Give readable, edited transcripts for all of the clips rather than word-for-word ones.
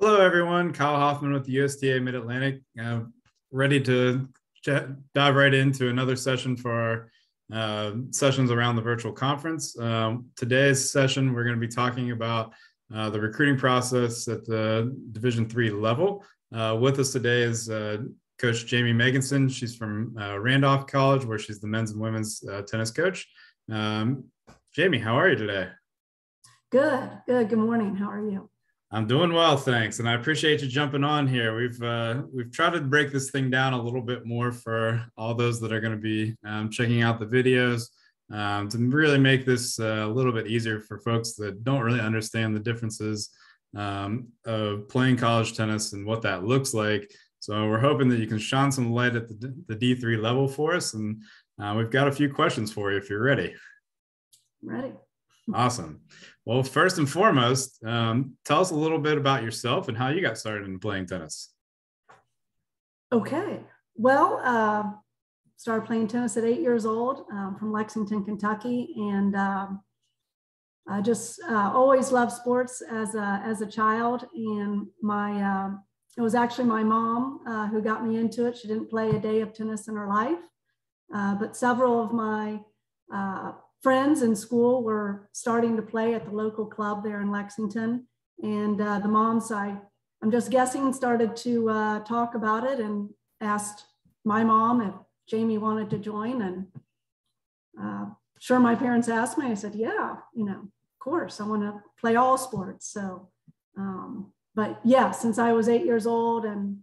Hello, everyone. Kyle Hoffman with the USDA Mid-Atlantic. Ready to dive right into another session for our sessions around the virtual conference. Today's session, we're going to be talking about the recruiting process at the Division III level. With us today is Coach Jamie Megginson. She's from Randolph College, where she's the men's and women's tennis coach. Jamie, how are you today? Good. Good morning. How are you? I'm doing well, thanks, and I appreciate you jumping on here. We've tried to break this thing down a little bit more for all those that are going to be checking out the videos to really make this a little bit easier for folks that don't really understand the differences of playing college tennis and what that looks like. So we're hoping that you can shine some light at the D3 level for us, and we've got a few questions for you if you're ready. Ready. Awesome. Well, first and foremost, tell us a little bit about yourself and how you got started in playing tennis. Okay. Well, started playing tennis at 8 years old from Lexington, Kentucky. And I just always loved sports as a child. And it was actually my mom who got me into it. She didn't play a day of tennis in her life, but several of my friends in school were starting to play at the local club there in Lexington. And the moms, I'm just guessing, started to talk about it and asked my mom if Jamie wanted to join. And sure, my parents asked me. I said, yeah, of course, I want to play all sports. So, but yeah, since I was 8 years old, and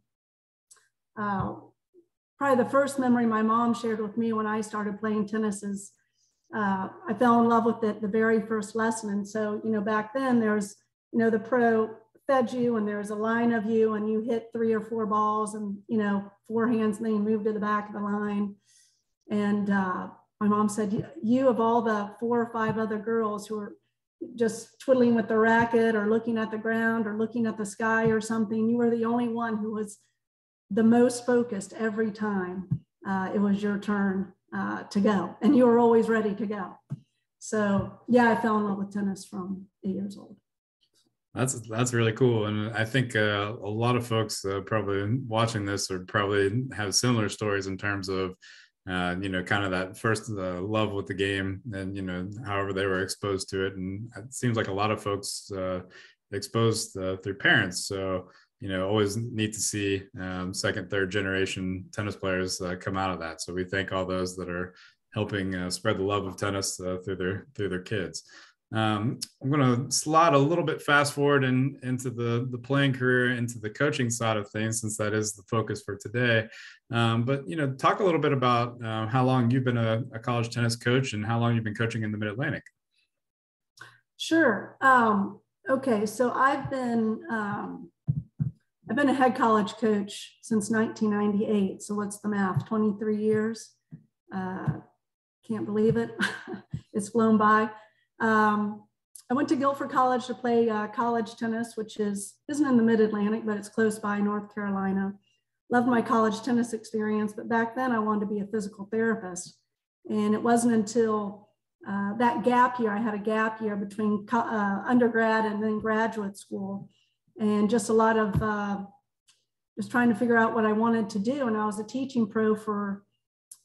probably the first memory my mom shared with me when I started playing tennis is I fell in love with it the very first lesson. And so, back then there's, the pro fed you and there's a line of you and you hit 3 or 4 balls and, four hands, and then you move to the back of the line. And my mom said, you of all the 4 or 5 other girls who are just twiddling with the racket or looking at the ground or looking at the sky or something, you were the only one who was the most focused every time it was your turn to go, and you were always ready to go. So yeah, I fell in love with tennis from 8 years old. That's really cool, and I think a lot of folks probably watching this or probably have similar stories in terms of kind of that first love with the game, and however they were exposed to it. And it seems like a lot of folks exposed through parents. So always neat to see second, third generation tennis players come out of that. So we thank all those that are helping spread the love of tennis through their kids. I'm going to slide a little bit fast forward into the playing career, into the coaching side of things, since that is the focus for today. But talk a little bit about how long you've been a college tennis coach and how long you've been coaching in the Mid-Atlantic. Sure. Okay, so I've been a head college coach since 1998. So what's the math? 23 years. Can't believe it. It's flown by. I went to Guilford College to play college tennis, which isn't in the Mid-Atlantic, but it's close by, North Carolina. Loved my college tennis experience, but back then I wanted to be a physical therapist. And it wasn't until that gap year, I had a gap year between undergrad and then graduate school, and just a lot of just trying to figure out what I wanted to do. And I was a teaching pro for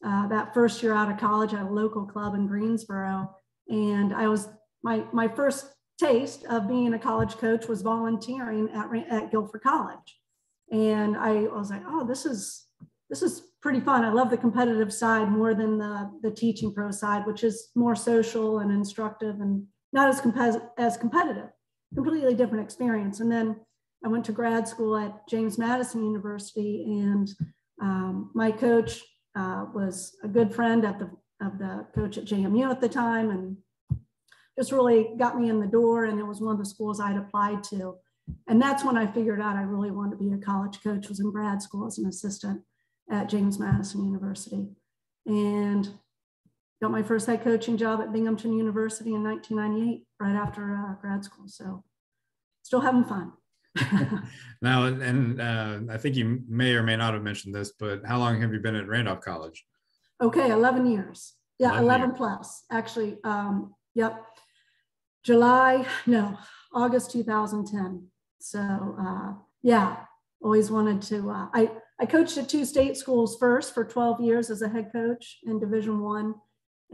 that first year out of college at a local club in Greensboro. And I was my first taste of being a college coach was volunteering at Guilford College. And I was like, oh, this is pretty fun. I love the competitive side more than the teaching pro side, which is more social and instructive and not as competitive. Completely different experience. And then I went to grad school at James Madison University, and my coach was a good friend of the coach at JMU at the time, and just really got me in the door. And it was one of the schools I'd applied to. And that's when I figured out I really wanted to be a college coach, was in grad school as an assistant at James Madison University. And got my first head coaching job at Binghamton University in 1998, right after grad school. So still having fun. Now, and I think you may or may not have mentioned this, but how long have you been at Randolph College? Okay, 11 years. Yeah, 11 plus, actually. Yep. August 2010. Yeah, always wanted to. I coached at 2 state schools first for 12 years as a head coach in Division I,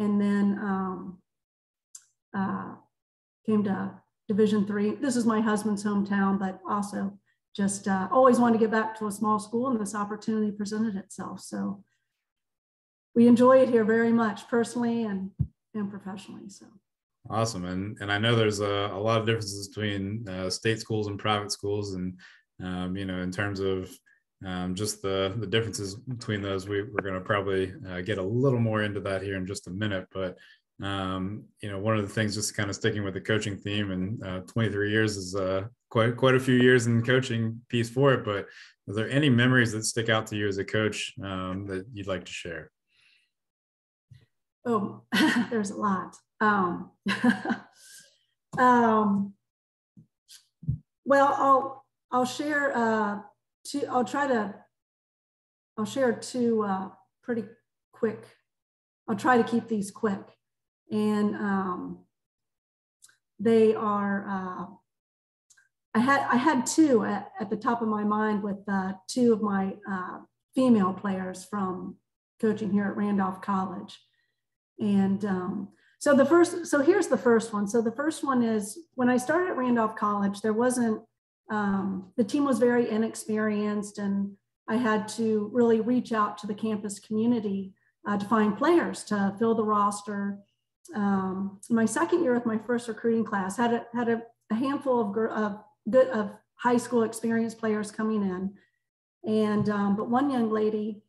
and then came to Division III. This is my husband's hometown, but also just always wanted to get back to a small school, and this opportunity presented itself. So we enjoy it here very much, personally and professionally. So awesome. And I know there's a lot of differences between state schools and private schools, and in terms of just the differences between those, we're going to probably get a little more into that here in just a minute. But one of the things, just kind of sticking with the coaching theme, and 23 years is quite a few years in the coaching piece for it. But are there any memories that stick out to you as a coach that you'd like to share? Oh, there's a lot. Well, I'll share two. I'll share two pretty quick. I'll try to keep these quick, and they are. I had two at the top of my mind with two of my female players from coaching here at Randolph College. And so here's the first one. So the first one is, when I started at Randolph College, there wasn't, the team was very inexperienced, and I had to really reach out to the campus community to find players to fill the roster. My second year with my first recruiting class, had a handful of high school experienced players coming in. And, but one young lady,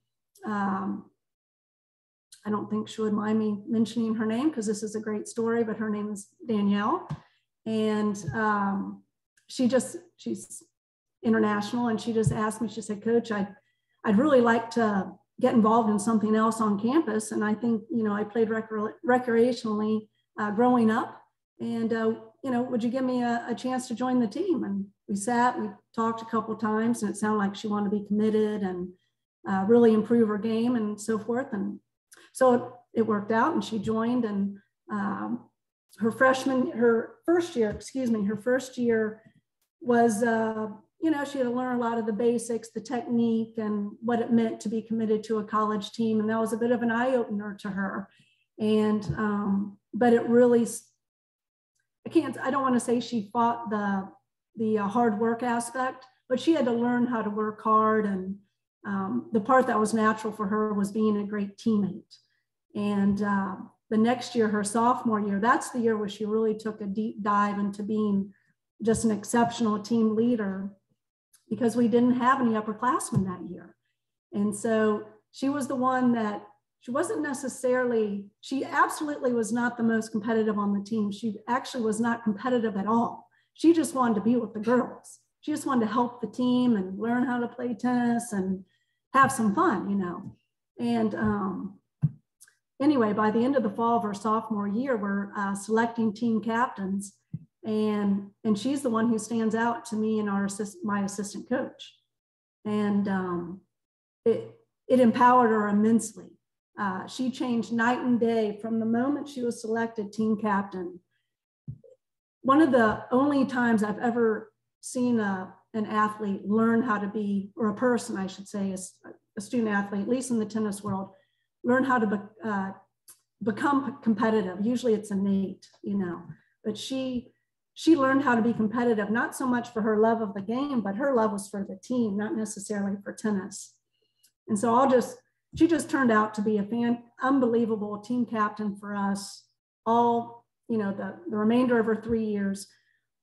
I don't think she would mind me mentioning her name because this is a great story, but her name is Danielle. And she's international, and she just asked me, she said, "Coach, I'd really like to get involved in something else on campus. And I think, I played recreationally growing up, and, would you give me a chance to join the team?" And we sat, we talked a couple of times, and it sounded like she wanted to be committed and really improve her game and so forth. And so it worked out, and she joined. And her first year was, she had to learn a lot of the basics, the technique, and what it meant to be committed to a college team. And that was a bit of an eye opener to her. And, but it really, I don't want to say she fought the hard work aspect, but she had to learn how to work hard. And the part that was natural for her was being a great teammate. And the next year, her sophomore year, that's the year where she really took a deep dive into being just an exceptional team leader, because we didn't have any upperclassmen that year. And so she was the one that, she absolutely was not the most competitive on the team. She actually was not competitive at all. She just wanted to be with the girls. She just wanted to help the team and learn how to play tennis and have some fun, And anyway, by the end of the fall of her sophomore year, we're selecting team captains, and she's the one who stands out to me and my assistant coach. And it empowered her immensely. She changed night and day from the moment she was selected team captain. One of the only times I've ever seen an athlete learn how to be, or a person, I should say, a student athlete, at least in the tennis world, learn how to become competitive. Usually it's innate, but she learned how to be competitive, not so much for her love of the game, but her love was for the team, not necessarily for tennis. And so she just turned out to be unbelievable team captain for us all, the remainder of her 3 years.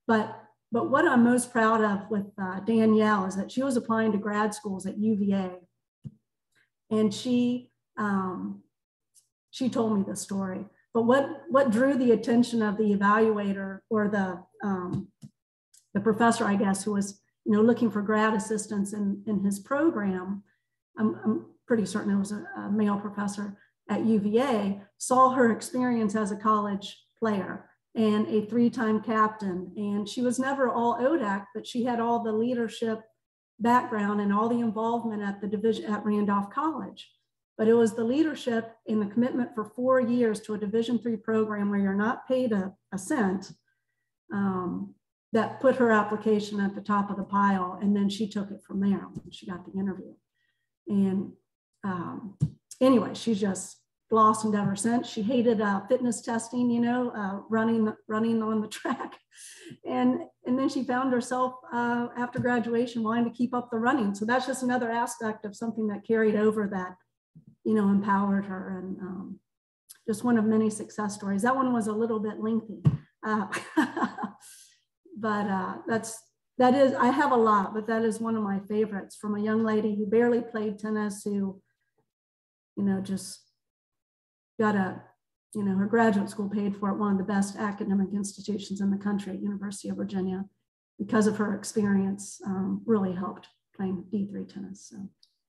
But what I'm most proud of with Danielle is that she was applying to grad schools at UVA. And she told me the story. But what drew the attention of the evaluator, or the professor, I guess, who was looking for grad assistants in his program, I'm pretty certain it was a male professor at UVA, saw her experience as a college player and a 3-time captain. And she was never all ODAC, but she had all the leadership background and all the involvement at the division at Randolph College. But it was the leadership and the commitment for 4 years to a Division III program where you're not paid a cent, that put her application at the top of the pile, and then she took it from there when she got the interview. And anyway, she's just blossomed ever since. She hated fitness testing, you know, running on the track, and then she found herself after graduation wanting to keep up the running. So that's just another aspect of something that carried over that, you know, empowered her, and just one of many success stories. That one was a little bit lengthy, but that is, I have a lot, but that is one of my favorites, from a young lady who barely played tennis, who, you know, just got you know, her graduate school paid for at one of the best academic institutions in the country, at University of Virginia, because of her experience, really helped playing D3 tennis. So.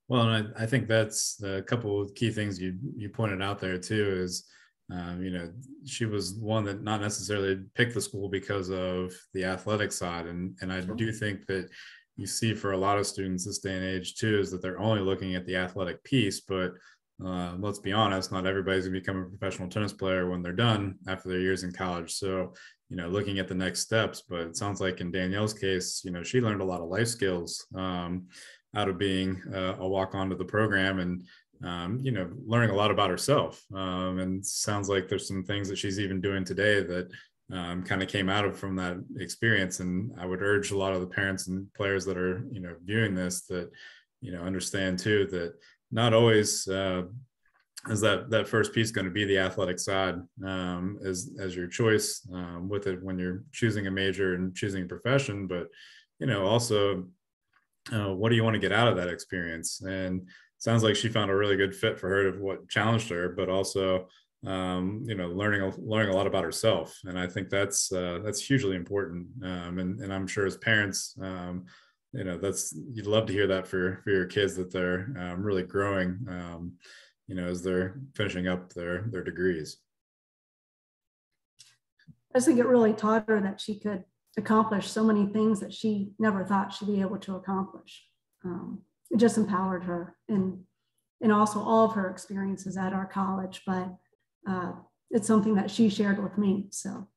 Well, and I think that's a couple of key things you pointed out there too, is, you know, she was one that not necessarily picked the school because of the athletic side. And I do think that you see for a lot of students this day and age too, is that they're only looking at the athletic piece, but let's be honest, not everybody's gonna become a professional tennis player when they're done after their years in college. So, you know, looking at the next steps, but it sounds like in Danielle's case, you know, she learned a lot of life skills out of being a walk onto the program, and you know, learning a lot about herself. And sounds like there's some things that she's even doing today that kind of came out of from that experience. And I would urge a lot of the parents and players that are, you know, viewing this, that, you know, understand too that not always is that first piece going to be the athletic side as your choice with it when you're choosing a major and choosing a profession, but, you know, also what do you want to get out of that experience? And sounds like she found a really good fit for her, to what challenged her, but also you know, learning a lot about herself. And I think that's hugely important. And I'm sure as parents, you know, you'd love to hear that for your kids, that they're really growing, you know, as they're finishing up their degrees. I think it really taught her that she could accomplish so many things that she never thought she'd be able to accomplish. It just empowered her, and also all of her experiences at our college, but it's something that she shared with me. So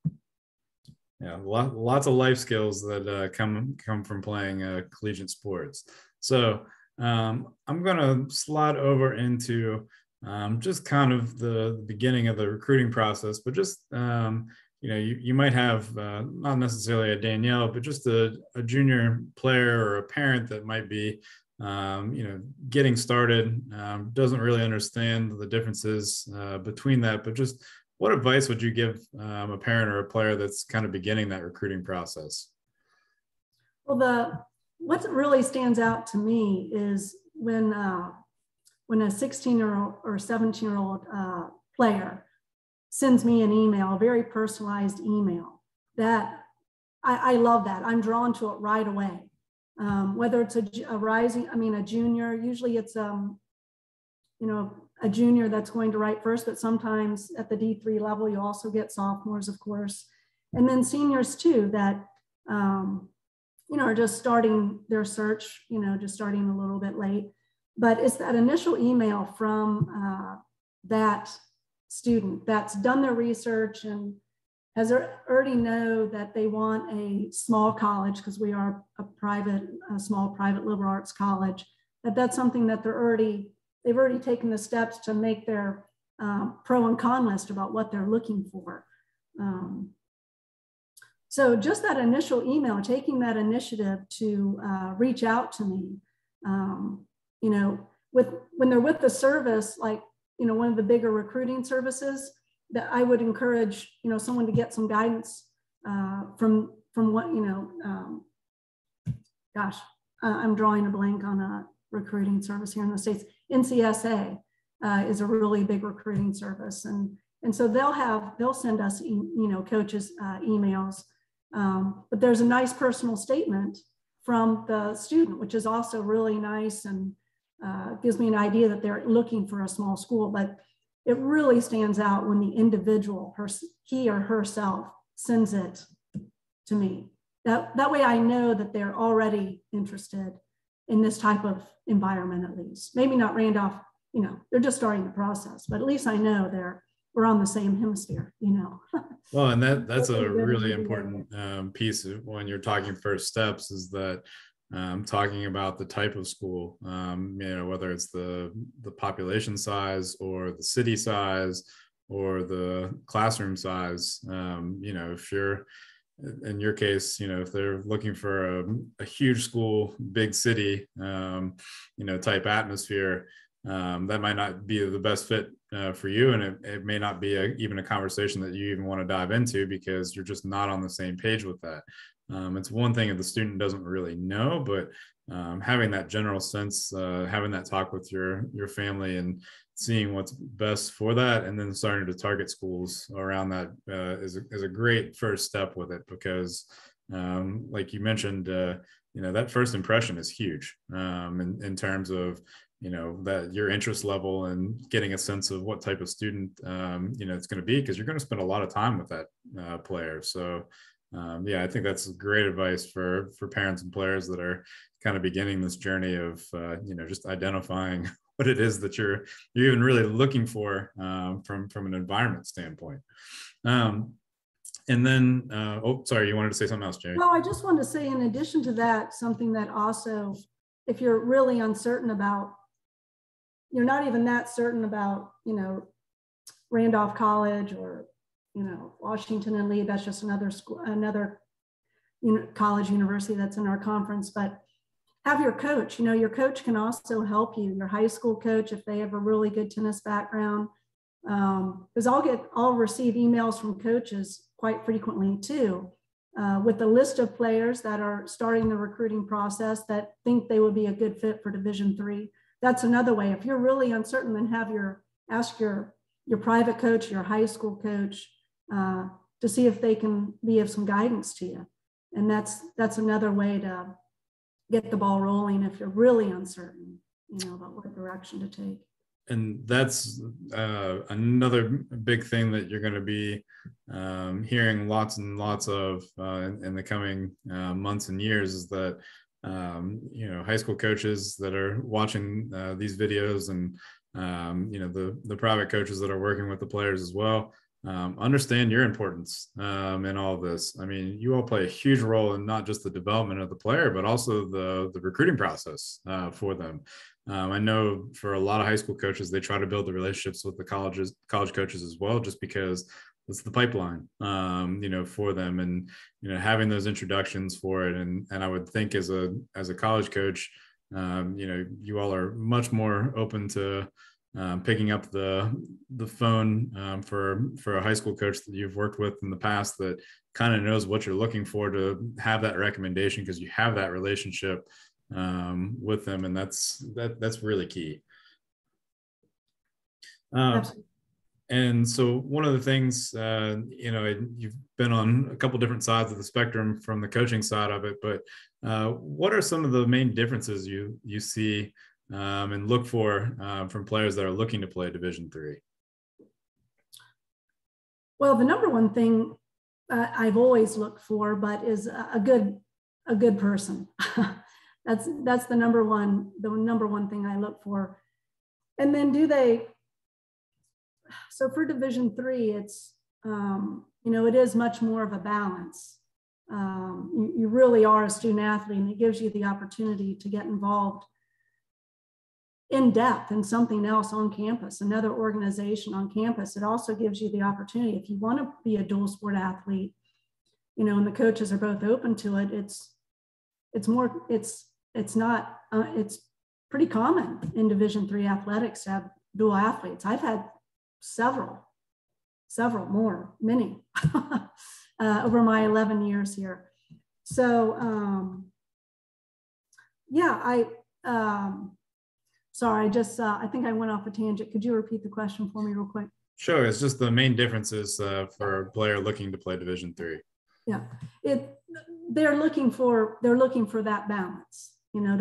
yeah, lots of life skills that come from playing collegiate sports. So I'm going to slide over into just kind of the beginning of the recruiting process, but just you know, you might have not necessarily a Danielle, but just a junior player or a parent that might be you know, getting started, doesn't really understand the differences between that, but just what advice would you give a parent or a player that's kind of beginning that recruiting process? Well, what really stands out to me is when a 16-year-old or 17-year-old player sends me an email, a very personalized email, that I love that. I'm drawn to it right away. Whether it's a junior, usually it's, you know, a junior that's going to write first, but sometimes at the D3 level, you also get sophomores, of course, and then seniors too, that, you know, are just starting their search, you know, just starting a little bit late. But it's that initial email from that student that's done their research and has already know that they want a small college, because we are a small private liberal arts college, that's something that they've already taken the steps to make their pro and con list about what they're looking for. So just that initial email, taking that initiative to reach out to me, you know, when they're with the service, like, you know, one of the bigger recruiting services, that I would encourage, you know, someone to get some guidance from what, you know, I'm drawing a blank on a recruiting service here in the States. NCSA is a really big recruiting service. And so they'll send us, you know, coaches emails, but there's a nice personal statement from the student, which is also really nice, and gives me an idea that they're looking for a small school. But it really stands out when the individual person, he or herself, sends it to me. That way I know that they're already interested in this type of environment, at least. Maybe not Randolph, you know, they're just starting the process, but at least I know we're on the same hemisphere, you know. Well, and that's a really important piece of when you're talking first steps, is that talking about the type of school, you know, whether it's the population size or the city size or the classroom size. You know, if you're, in your case, you know, if they're looking for a huge school, big city, you know, type atmosphere, that might not be the best fit for you, and it may not be even a conversation that you even want to dive into, because you're just not on the same page with that. It's one thing if the student doesn't really know, but having that general sense, having that talk with your family and seeing what's best for that, and then starting to target schools around that is a great first step with it, because like you mentioned, you know, that first impression is huge in terms of, you know, that your interest level and getting a sense of what type of student, you know, it's going to be, because you're going to spend a lot of time with that player. So yeah, I think that's great advice for parents and players that are kind of beginning this journey of, you know, just identifying what it is that you're even really looking for from an environment standpoint. And then, oh, sorry, you wanted to say something else, Jamie? Well, I just wanted to say, in addition to that, something that also, if you're really uncertain about, you're not even that certain about, you know, Randolph College or, you know, Washington and Lee, that's just another school, another college, university that's in our conference, but have your coach. You know, your coach can also help you, your high school coach, if they have a really good tennis background. Because I'll receive emails from coaches quite frequently too, with a list of players that are starting the recruiting process that think they would be a good fit for Division III. That's another way. If you're really uncertain, then ask your private coach, your high school coach, to see if they can be of some guidance to you. And that's another way to get the ball rolling if you're really uncertain, you know, about what direction to take. And that's another big thing that you're going to be hearing lots and lots of in the coming months and years, is that you know, high school coaches that are watching these videos, and you know, the private coaches that are working with the players as well, understand your importance in all of this. I mean, you all play a huge role in not just the development of the player, but also the recruiting process for them. I know for a lot of high school coaches, they try to build the relationships with the college coaches as well, just because it's the pipeline, you know, for them, and, you know, having those introductions for it. And I would think as a college coach, you know, you all are much more open to picking up the phone for a high school coach that you've worked with in the past, that kind of knows what you're looking for, to have that recommendation, because you have that relationship with them, and that's really key. And so one of the things, you know, you've been on a couple different sides of the spectrum from the coaching side of it, but what are some of the main differences you see and look for from players that are looking to play Division III? Well, the number one thing I've always looked for, but is a good person. That's the number one thing I look for. And then so for Division III, it's, you know, it is much more of a balance. You really are a student athlete, and it gives you the opportunity to get involved in depth in something else on campus, another organization on campus. It also gives you the opportunity, if you want to be a dual sport athlete, you know, and the coaches are both open to it, it's pretty common in Division III athletics to have dual athletes. I've had many over my 11 years here. So yeah, sorry, I think I went off a tangent. Could you repeat the question for me real quick? Sure. It's just the main differences for a player looking to play Division III. Yeah, they're looking for that balance. You know,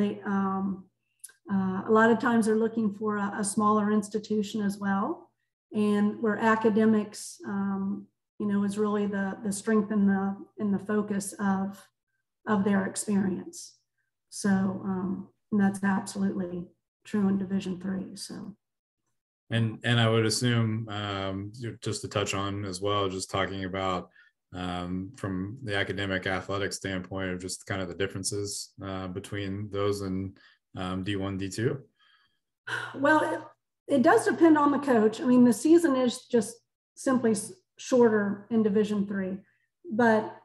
a lot of times they're looking for a smaller institution as well, and where academics, you know, is really the strength and the focus of their experience. So and that's absolutely true in Division III. So And I would assume, just to touch on as well, just talking about from the academic athletic standpoint of just kind of the differences between those and D1, D2. Well, it does depend on the coach. I mean, the season is just simply shorter in Division III, but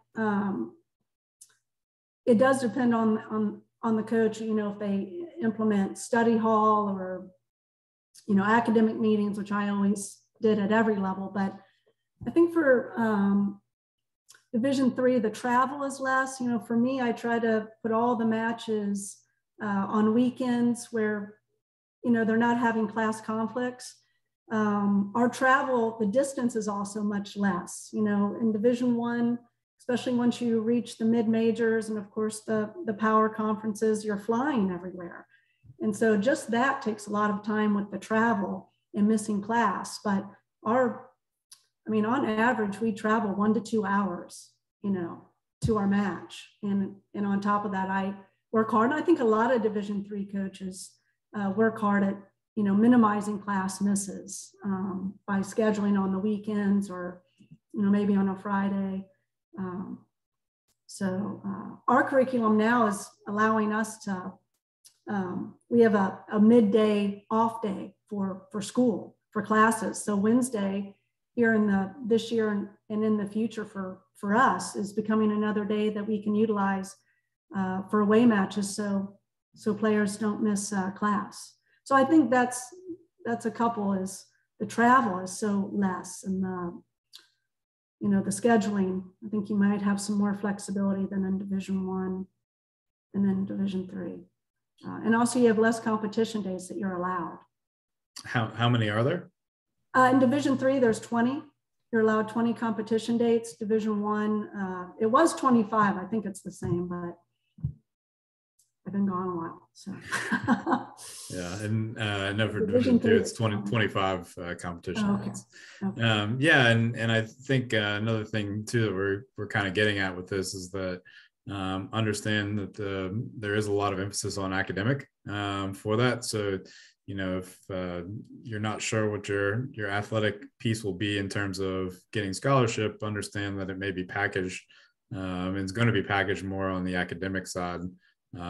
it does depend on the coach. You know, if they implement study hall or, you know, academic meetings, which I always did at every level. But I think for Division III, the travel is less. You know, for me, I try to put all the matches on weekends where, you know, they're not having class conflicts. Our travel, the distance is also much less. You know, in Division I, especially once you reach the mid-majors and of course the power conferences, you're flying everywhere. And so just that takes a lot of time with the travel and missing class. But on average, we travel 1 to 2 hours, you know, to our match. And on top of that, I work hard. And I think a lot of Division III coaches work hard at, you know, minimizing class misses by scheduling on the weekends or, you know, maybe on a Friday. So our curriculum now is allowing us to, we have a midday off day for school, for classes. So Wednesday here this year and in the future for us is becoming another day that we can utilize for away matches. So players don't miss class. So I think that's a couple, is the travel is so less, and the scheduling. I think you might have some more flexibility than in Division I and then Division III. And also you have less competition days that you're allowed. How many are there? In Division III, there's 20. You're allowed 20 competition dates. Division I, it was 25. I think it's the same, but I've been gone a while. So yeah, and no, for Division II, it's 25 competition dates. Okay. Yeah, and I think another thing too that we're kind of getting at with this is that understand that there is a lot of emphasis on academic for that. So, you know, if you're not sure what your athletic piece will be in terms of getting scholarship, understand that it may be packaged. It's going to be packaged more on the academic side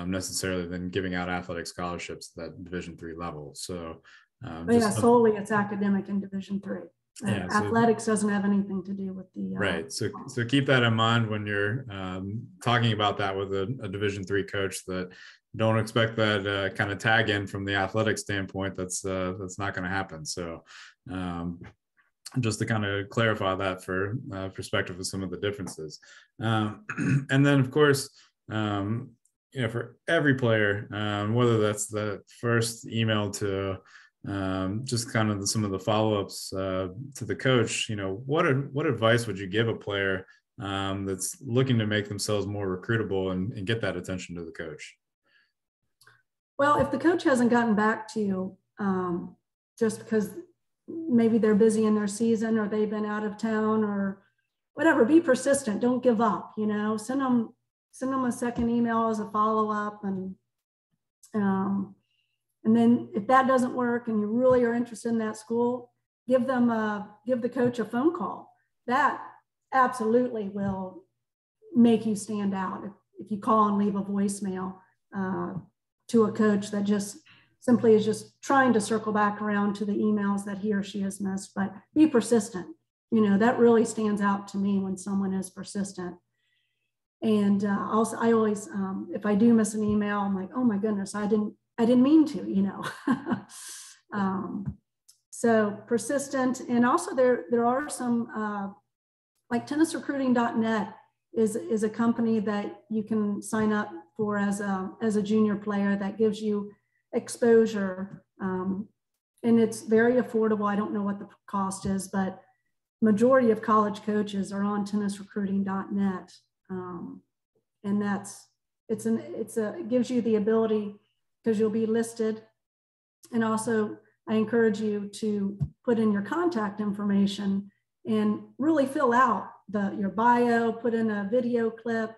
necessarily than giving out athletic scholarships at that Division III level. So, solely it's academic in Division III. Yeah, athletics doesn't have anything to do with the right. So keep that in mind when you're talking about that with a Division III coach. That don't expect that kind of tag in from the athletic standpoint. That's not going to happen. So just to kind of clarify that for perspective of some of the differences, and then of course. You know, for every player, whether that's the first email to just kind of some of the follow-ups to the coach, you know, what advice would you give a player that's looking to make themselves more recruitable and get that attention to the coach? Well, if the coach hasn't gotten back to you just because maybe they're busy in their season or they've been out of town or whatever, be persistent. Don't give up, you know, send them a second email as a follow-up, and then if that doesn't work and you really are interested in that school, give the coach a phone call. That absolutely will make you stand out if you call and leave a voicemail to a coach that just simply is just trying to circle back around to the emails that he or she has missed. But be persistent. You know, that really stands out to me when someone is persistent. And also, I always, if I do miss an email, I'm like, oh my goodness, I didn't mean to, you know. So persistent, and also there are some like tennisrecruiting.net is a company that you can sign up for as a junior player that gives you exposure, and it's very affordable. I don't know what the cost is, but majority of college coaches are on tennisrecruiting.net. And it gives you the ability, because you'll be listed. And also I encourage you to put in your contact information and really fill out your bio, put in a video clip.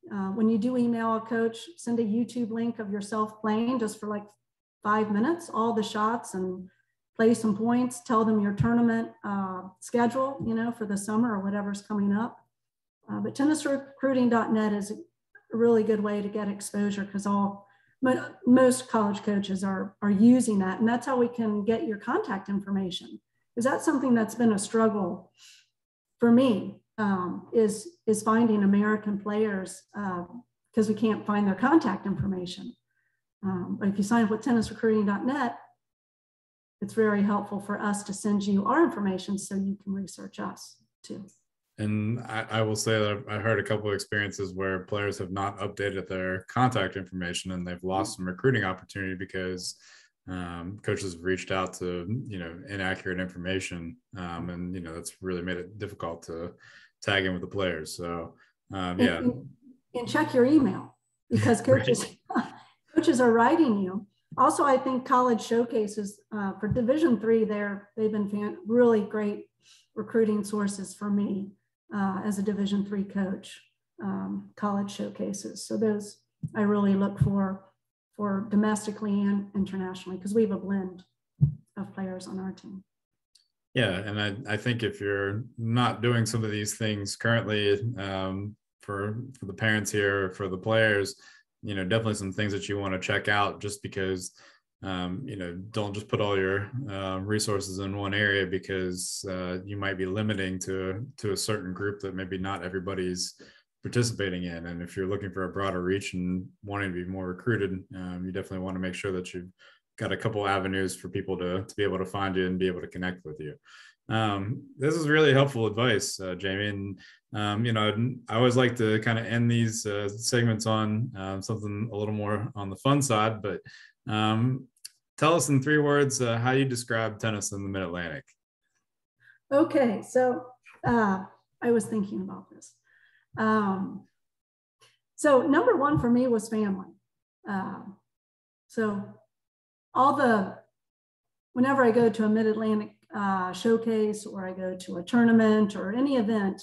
When you do email a coach, send a YouTube link of yourself playing just for like 5 minutes, all the shots and play some points, tell them your tournament schedule, for the summer or whatever's coming up. But tennisrecruiting.net is a really good way to get exposure, because most college coaches are using that. And that's how we can get your contact information. Because that's something that's been a struggle for me, is finding American players, because we can't find their contact information. But if you sign up with tennisrecruiting.net, it's very helpful for us to send you our information so you can research us too. And I will say that I heard a couple of experiences where players have not updated their contact information and they've lost some recruiting opportunity because coaches have reached out to, inaccurate information. And, that's really made it difficult to tag in with the players. So, yeah. And check your email, because coaches, coaches are writing you. Also, I think college showcases for Division III, they've been really great recruiting sources for me as a Division III coach, college showcases. So those I really look for domestically and internationally, because we have a blend of players on our team. Yeah, and I think if you're not doing some of these things currently, for the parents here, for the players, definitely some things that you want to check out, just because, don't just put all your resources in one area, because you might be limiting to a certain group that maybe not everybody's participating in. And if you're looking for a broader reach and wanting to be more recruited, you definitely want to make sure that you've got a couple avenues for people to be able to find you and be able to connect with you. This is really helpful advice, Jamie. And, I always like to kind of end these segments on something a little more on the fun side, but tell us in 3 words how you describe tennis in the Mid-Atlantic. Okay, so I was thinking about this. So number 1 for me was family. So whenever I go to a Mid-Atlantic showcase, or I go to a tournament or any event,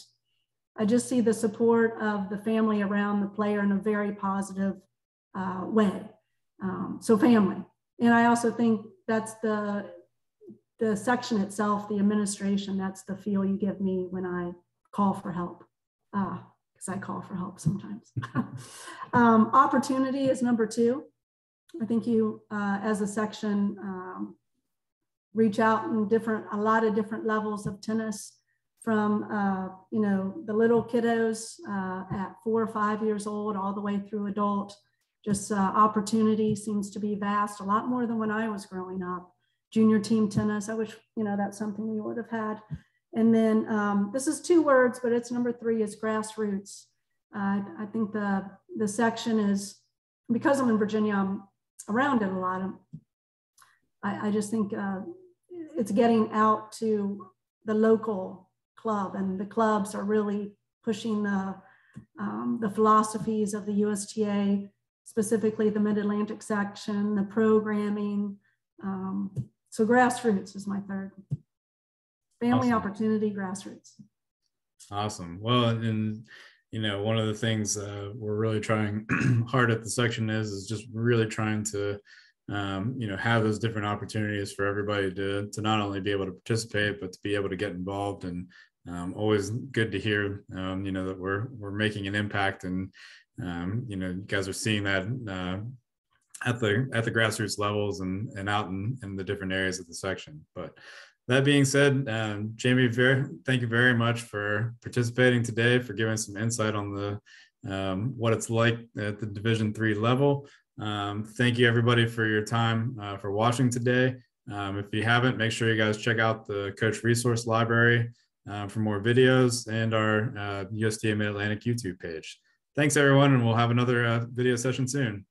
I just see the support of the family around the player in a very positive way. So family. And I also think that's the section itself, the administration, that's the feel you give me when I call for help, because I call for help sometimes. Opportunity is number 2. I think you, as a section, reach out in a lot of different levels of tennis, from the little kiddos at 4 or 5 years old all the way through adult. Just opportunity seems to be vast, a lot more than when I was growing up. Junior team tennis, I wish that's something we would have had. And then this is 2 words, but it's number 3, is grassroots. I think the section is, because I'm in Virginia, I'm around it a lot. I just think it's getting out to the local club, and the clubs are really pushing the philosophies of the USTA, specifically the Mid-Atlantic section, the programming. So grassroots is my 3rd. Family, awesome. Opportunity, grassroots. Awesome. Well, and one of the things we're really trying hard at the section is just really trying to have those different opportunities for everybody to not only be able to participate, but to be able to get involved. And always good to hear that we're making an impact, and you guys are seeing that at the grassroots levels and out in the different areas of the section. But that being said, Jamie, thank you very much for participating today, for giving some insight on the what it's like at the Division III level. Thank you everybody for your time for watching today. If you haven't, make sure you guys check out the Coach Resource Library for more videos, and our USTA Mid-Atlantic YouTube page. Thanks everyone, and we'll have another video session soon.